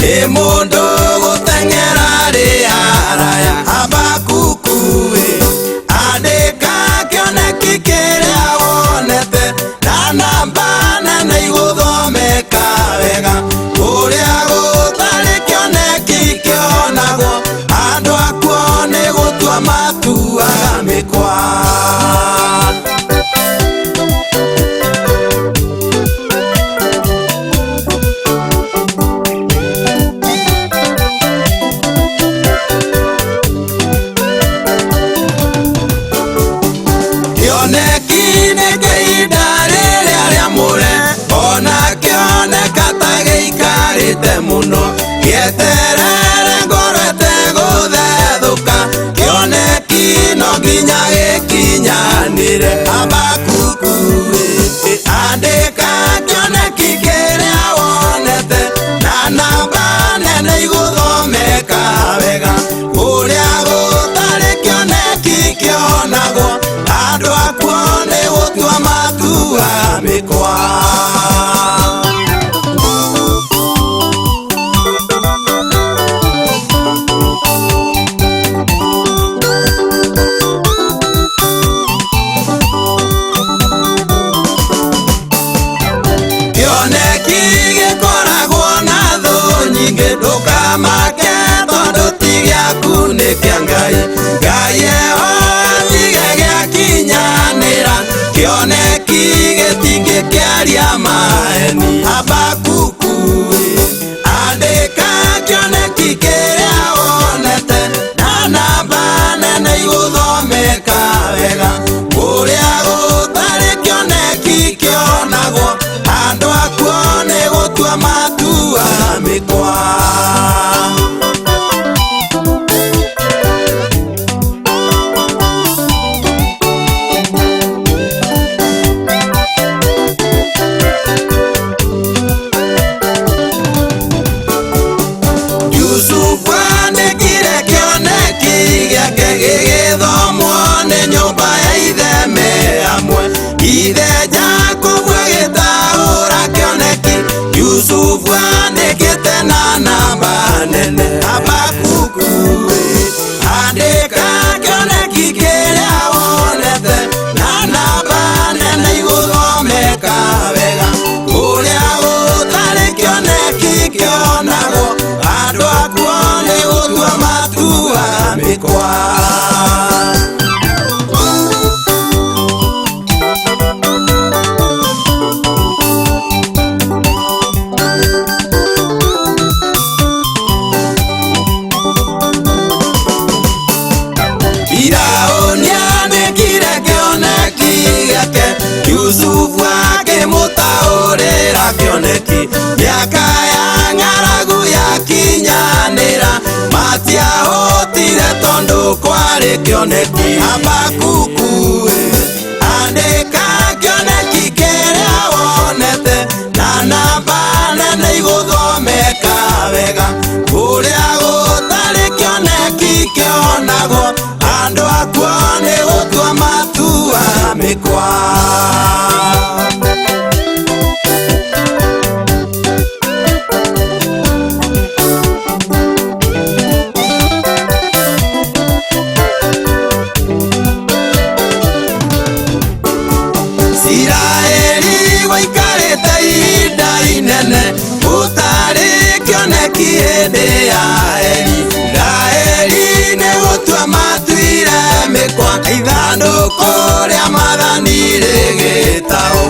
ni mundu guteng'era riaraya. Habakuku andika kioneki kiria wonete, na namba nene iguthomeka wega. Kuria gutari kioneki kionagwo, andu akuo ni gutua matuaga mikwa. Kioneki ni ihinda riria riamure, ona kioneka ta giikarite muno. Gieterere ngoro iteguthethuka, kioneki no nginya gikinyanire. Habakuku andika kioneki kiria wonete, na namba nene iguthomeka wega. Kuria gutari kioneki kionagwo, andu akuo ni gutua matuaga mikwa. Kioneki gikoragwo na thu nyingi, ndukamake tondu ti giaku ni kia Ngai. Ngai eho atige giakinyanira, kioneki gitingikiaria maheni. Habakuku andika kioneki kiria wonete, na namba nene iguthomeka wega. Kuria gutari kioneki kionagwo, andu akuo ni gutua matuaga mikwa. Yusufu andikire kioneki giake gigithomwo ni nyumba ya ithe me amwe. Ithe Jakubu agitaura kioneki, Yusufu andikite na namba nene. Habakuku andika kioneki kiria wonete, na namba nene iguthomeka wega. Kuria gutari kioneki kionagwo, andu akuo ni gutua matuaga mikwa. Firauni andikire kioneki giake, Yusufu akimutaurira kioneki. Miaka ya ng'aragu yakinyanira, matiahotire tondu kwari kioneki. Habakuku andika kioneki kiria wonete, na namba nene iguthomeka wega. Kuria gutari kioneki kionagwo, andu akuo ni gutua matuaga mikwa. Israeli waikarite ihinda inene, gutari kioneki hindi ya Eli. Israeli ni gutua matuire mikwa, ithanduku ria mathani rigitao.